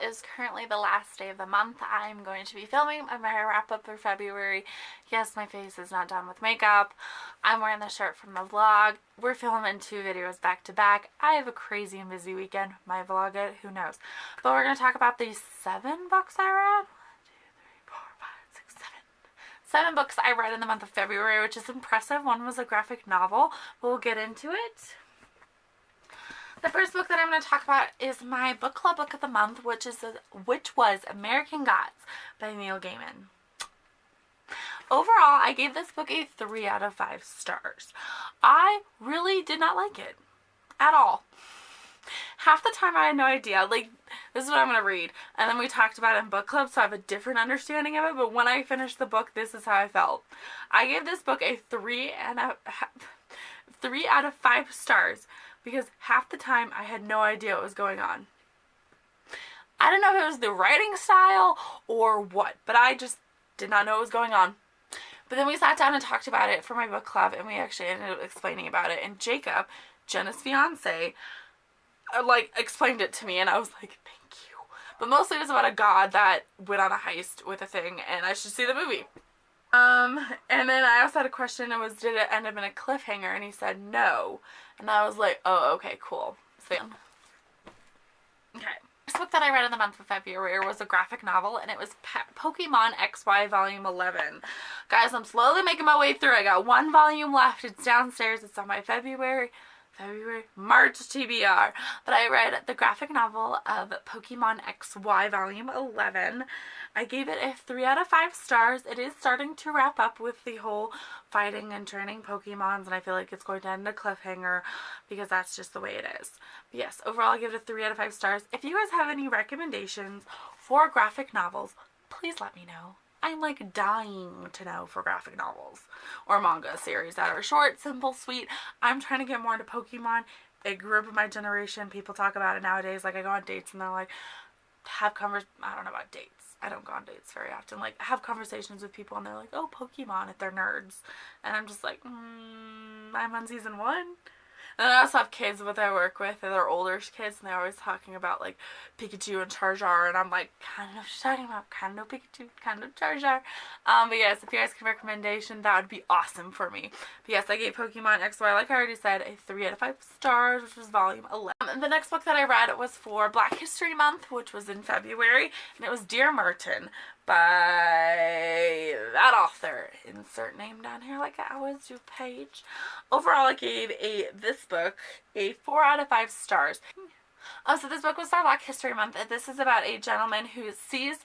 is currently the last day of the month. I'm going to be filming my wrap up for February. Yes, my face is not done with makeup. I'm wearing the shirt from the vlog. We're filming 2 videos back to back. I have a crazy and busy weekend. My vlog it, who knows. But we're going to talk about these 7 books I read. 7 books I read in the month of February, which is impressive. One was a graphic novel, but we'll get into it. The first book that I'm going to talk about is my book club book of the month, which was American Gods by Neil Gaiman. Overall, I gave this book a 3 out of 5 stars. I really did not like it at all. Half the time I had no idea, like, this is what I'm going to read, and then we talked about it in book club, so I have a different understanding of it, but when I finished the book, this is how I felt. I gave this book a 3 out of 5 stars, because half the time I had no idea what was going on. I don't know if it was the writing style or what, but I just did not know what was going on. But then we sat down and talked about it for my book club, and we actually ended up explaining about it, and Jacob, Jenna's fiance, explained it to me, and I was like, thank you. But mostly it was about a god that went on a heist with a thing, and I should see the movie. And then I also had a question, it was, did it end up in a cliffhanger? And he said no. And I was like, oh, okay, cool. So, okay. The first book that I read in the month of February was a graphic novel, and it was Pokemon XY Volume 11. Guys, I'm slowly making my way through. I got 1 volume left. It's downstairs. It's on my March TBR. But I read the graphic novel of Pokemon XY Volume 11. I gave it a 3 out of 5 stars. It is starting to wrap up with the whole fighting and training Pokemons, and I feel like it's going to end a cliffhanger because that's just the way it is. But yes, overall I give it a 3 out of 5 stars. If you guys have any recommendations for graphic novels, please let me know. I'm like dying to know for graphic novels or manga series that are short, simple, sweet. I'm trying to get more into Pokemon. A group of my generation, people talk about it nowadays. Like, I go on dates and they're like, I don't know about dates. I don't go on dates very often. Like, have conversations with people and they're like, oh, Pokemon, if they're nerds. And I'm just like, I'm on season 1. And I also have kids that I work with, and they're older kids, and they're always talking about, like, Pikachu and Charizard, and I'm like, kind of know what you're talking about, kind of Pikachu, kind of Charizard. But yes, if you guys can recommendation, that would be awesome for me. But yes, I gave Pokemon XY, like I already said, a 3 out of 5 stars, which was volume 11. And the next book that I read was for Black History Month, which was in February, and it was Dear Martin by that author. Insert name down here like I always do, page. Overall, I gave this book a 4 out of 5 stars. So this book was our Black History Month, and this is about a gentleman who sees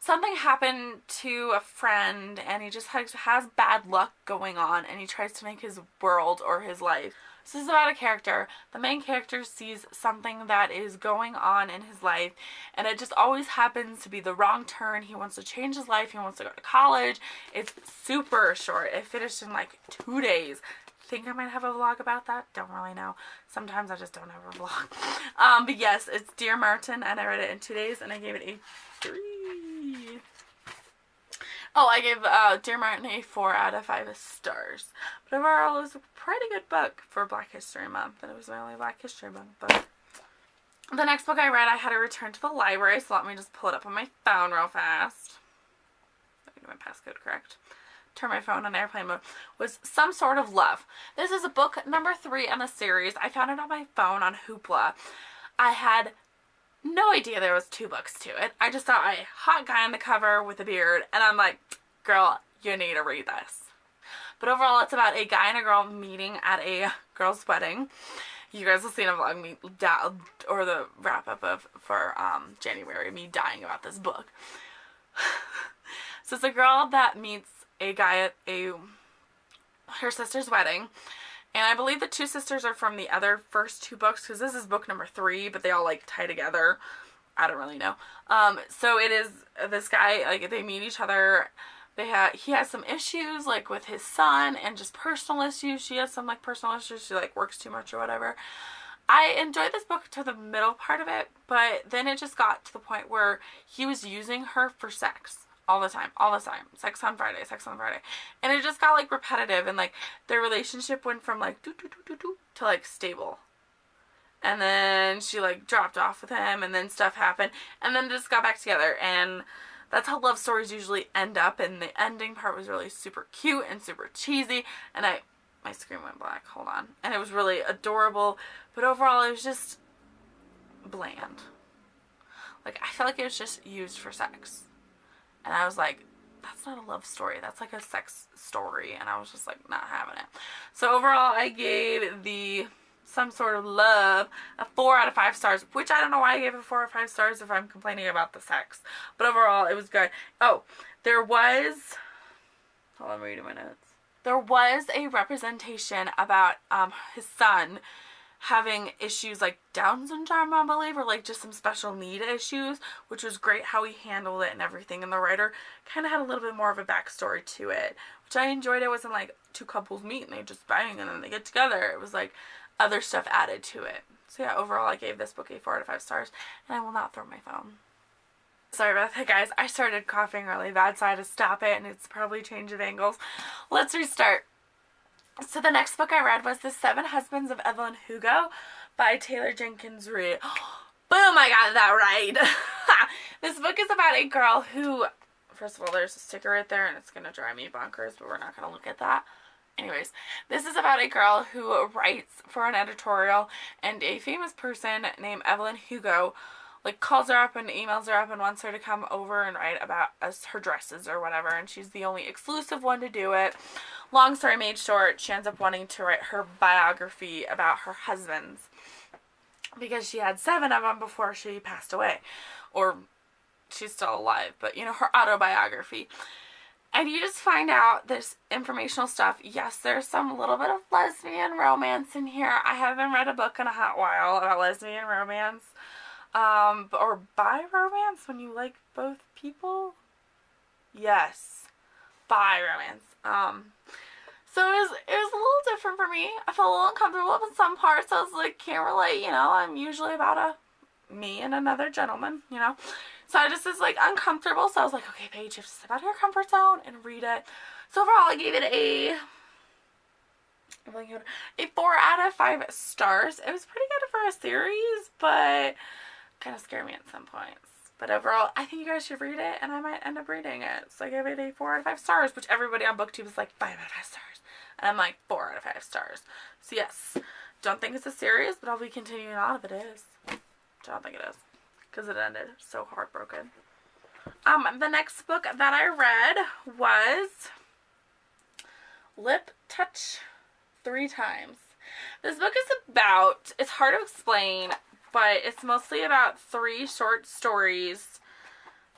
something happen to a friend, and he just has bad luck going on, and he tries to make his world or his life. So this is about a character. The main character sees something that is going on in his life, and it just always happens to be the wrong turn. He wants to change his life. He wants to go to college. It's super short. It finished in like 2 days. Think I might have a vlog about that. Don't really know. Sometimes I just don't have a vlog. But yes, it's Dear Martin, and I read it in 2 days, and I gave it a 3. Oh, I gave Dear Martin a 4 out of 5 stars. But overall, it was a pretty good book for Black History Month, and it was my only Black History Month book. The next book I read, I had to return to the library, so let me just pull it up on my phone real fast. Let me get my passcode correct. Turn my phone on airplane mode. Was Some Sort of Love. This is a book number 3 in the series. I found it on my phone on Hoopla. I had no idea there was 2 books to it. I just saw a hot guy on the cover with a beard, and I'm like, girl, you need to read this. But overall, it's about a guy and a girl meeting at a girl's wedding. You guys will see in a vlog or the wrap up for January, me dying about this book. So it's a girl that meets a guy at her sister's wedding. And I believe the 2 sisters are from the other first 2 books, because this is book number 3, but they all, like, tie together. I don't really know. So it is this guy, like, they meet each other. He has some issues, like, with his son, and just personal issues. She has some, like, personal issues. She, like, works too much or whatever. I enjoyed this book to the middle part of it, but then it just got to the point where he was using her for sex. All the time. Sex on Friday. And it just got, like, repetitive, and, like, their relationship went from, like, to, like, stable. and then she like dropped off with him, and then stuff happened, and then just got back together. And that's how love stories usually end up, and the ending part was really super cute and super cheesy, and my screen went black, hold on, and it was really adorable, but overall it was just bland. Like, I feel like it was just used for sex, and I was like, that's not a love story, that's like a sex story, and I was just like not having it. So overall I gave the Some Sort of Love a 4 out of 5 stars, which I don't know why I gave it 4 out of 5 stars if I'm complaining about the sex, but overall it was good. Oh, there was, hold on, I'm reading my notes. There was a representation about his son having issues like Down syndrome, I believe, or like just some special need issues, which was great how he handled it and everything. And the writer kind of had a little bit more of a backstory to it, which I enjoyed. It wasn't like two couples meet and they just bang and then they get together. It was like other stuff added to it. So yeah, overall I gave this book a 4 out of 5 stars, and I will not throw my phone. Sorry about that, guys. I started coughing really bad, so I had to stop it, and it's probably changed of angles. Let's restart. So the next book I read was The Seven Husbands of Evelyn Hugo by Taylor Jenkins Reid. Boom, I got that right. This book is about a girl who, first of all, there's a sticker right there, and it's going to drive me bonkers, but we're not going to look at that. Anyways, this is about a girl who writes for an editorial, and a famous person named Evelyn Hugo like calls her up and emails her up and wants her to come over and write about her dresses or whatever, and she's the only exclusive one to do it. Long story made short, she ends up wanting to write her biography about her husbands because she had 7 of them before she passed away, or she's still alive, but you know, her autobiography. And you just find out this informational stuff. Yes, there's some little bit of lesbian romance in here. I haven't read a book in a hot while about lesbian romance. Or bi romance, when you like both people. Yes, bi romance. So it was a little different for me. I felt a little uncomfortable in some parts. I was like, can't relate, you know. I'm usually about me and another gentleman, you know. So I just was like uncomfortable. So I was like, okay, Paige, you have to step out of your comfort zone and read it. So overall, I gave it a 4 out of 5 stars. It was pretty good for a series, but kind of scared me at some points. But overall, I think you guys should read it, and I might end up reading it. So I gave it a 4 out of 5 stars, which everybody on BookTube is like 5 out of 5 stars. And I'm like 4 out of 5 stars. So yes, don't think it's a series, but I'll be continuing on if it is. Which I don't think it is, because it ended so heartbroken. The next book that I read was Lip Touch 3 Times. This book is about, it's hard to explain, but it's mostly about 3 short stories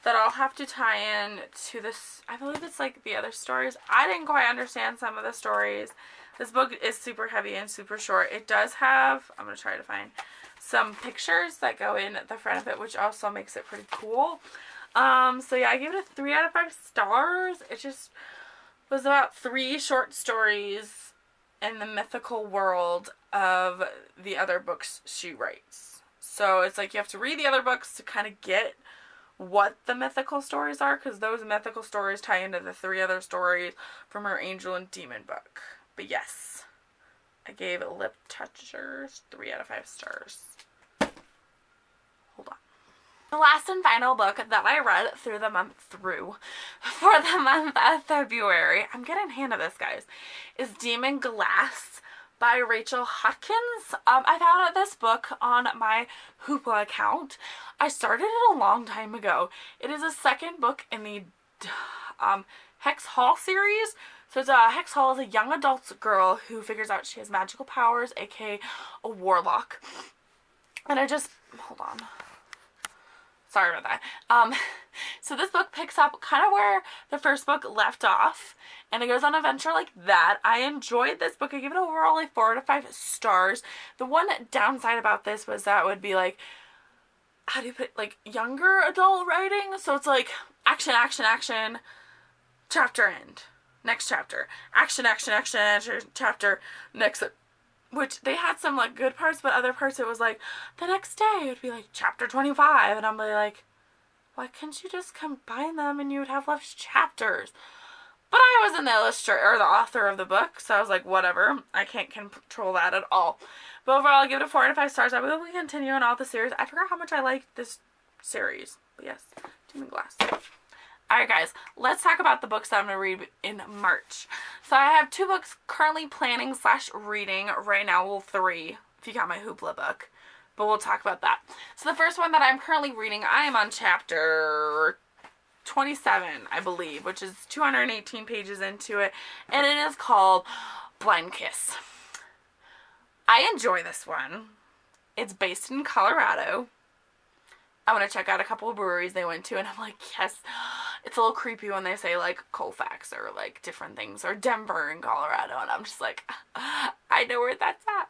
that all have to tie in to this. I believe it's like the other stories. I didn't quite understand some of the stories. This book is super heavy and super short. It does have, I'm going to try to find some pictures that go in at the front of it, which also makes it pretty cool. So yeah, I gave it a 3 out of 5 stars. It just was about 3 short stories in the mythical world of the other books she writes. So it's like you have to read the other books to kind of get what the mythical stories are, because those mythical stories tie into the 3 other stories from her Angel and Demon book. But yes, I gave Lip Touchers 3 out of 5 stars. Hold on. The last and final book that I read for the month of February, I'm getting a hand of this, guys, is Demon Glass by Rachel Hawkins. I found out this book on my Hoopla account. I started it a long time ago. It is a second book in the Hex Hall series. So Hex Hall is a young adult girl who figures out she has magical powers, aka a warlock. And hold on. Sorry about that. So this book picks up kind of where the first book left off, and it goes on an adventure like that. I enjoyed this book. I give it overall like 4 out of 5 stars. The one downside about this was that it would be like, how do you put it, like younger adult writing? So it's like action, action, action, chapter end, next chapter, action, action, action, chapter, next. Which they had some like good parts, but other parts it was like the next day it would be like chapter 25, and I'm like, why couldn't you just combine them and you would have less chapters? But I wasn't the illustrator or the author of the book, so I was like, whatever. I can't control that at all. But overall, I'll give it a 4 out of 5 stars. I will be continuing all the series. I forgot how much I liked this series. But yes, Demon Glass. Alright guys, let's talk about the books that I'm going to read in March. So I have 2 books currently planning / reading right now. Well, 3, if you count my Hoopla book. But we'll talk about that. So the first one that I'm currently reading, I am on chapter 27, I believe, which is 218 pages into it. And it is called Blind Kiss. I enjoy this one. It's based in Colorado. I want to check out a couple of breweries they went to, and I'm like, yes. It's a little creepy when they say, like, Colfax or, like, different things, or Denver in Colorado, and I'm just like, I know where that's at.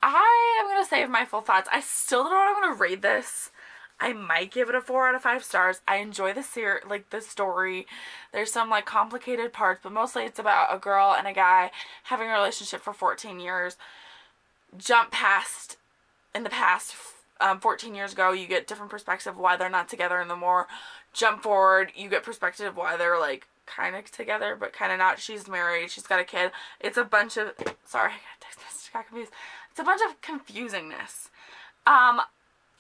I am going to save my full thoughts. I still don't know what I'm going to rate this. I might give it a 4 out of 5 stars. I enjoy the the story. There's some, like, complicated parts, but mostly it's about a girl and a guy having a relationship for 14 years. Jump past, in the past, 14 years ago, you get different perspective of why they're not together, and the more jump forward, you get perspective of why they're, like, kind of together, but kind of not. She's married, she's got a kid. It's a bunch of, sorry, I got confused. It's a bunch of confusingness.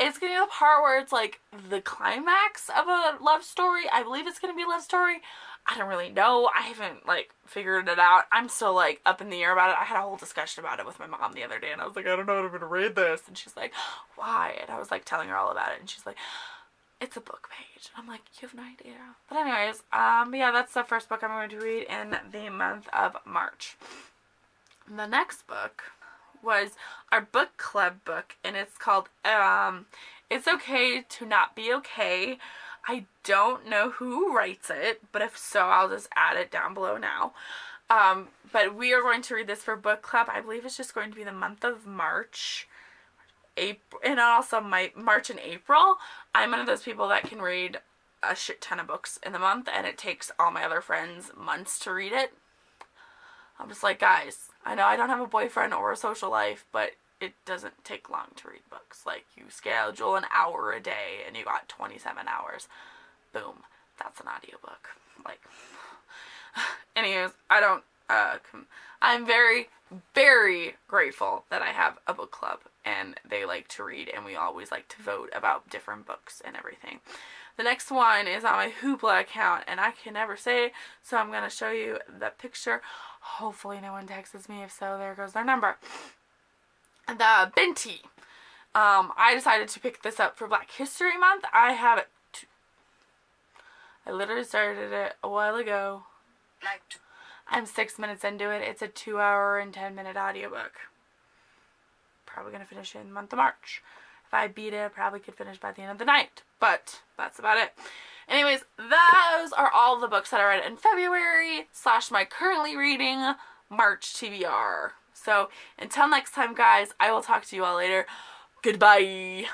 It's going to be the part where it's, like, the climax of a love story. I believe it's going to be a love story. I don't really know. I haven't, like, figured it out. I'm still, like, up in the air about it. I had a whole discussion about it with my mom the other day, and I was like, I don't know how I'm going to read this. And she's like, why? And I was, like, telling her all about it, and she's like, it's a book page. And I'm like, you have no idea. But anyways, yeah, that's the first book I'm going to read in the month of March. The next book was our book club book, and it's called It's Okay to Not Be Okay. I don't know who writes it, but if so, I'll just add it down below now. But we are going to read this for book club. I believe it's just going to be the month of March, April, and also March and April. I'm one of those people that can read a shit ton of books in the month, and it takes all my other friends months to read it. I'm just like, guys, I know I don't have a boyfriend or a social life, but it doesn't take long to read books. Like, you schedule an hour a day, and you got 27 hours. Boom. That's an audiobook. Like, anyways, I don't, I'm very, very grateful that I have a book club, and they like to read, and we always like to vote about different books and everything. The next one is on my Hoopla account, and I can never say it, so I'm going to show you the picture. Hopefully no one texts me. If so, there goes their number. The Binti. I decided to pick this up for Black History Month. I have it. I literally started it a while ago. I'm 6 minutes into it. It's a 2-hour and 10-minute audiobook. Probably going to finish it in the month of March. If I beat it, I probably could finish by the end of the night. But that's about it. Anyways, those are all the books that I read in February / my currently reading March TBR. So until next time, guys, I will talk to you all later. Goodbye.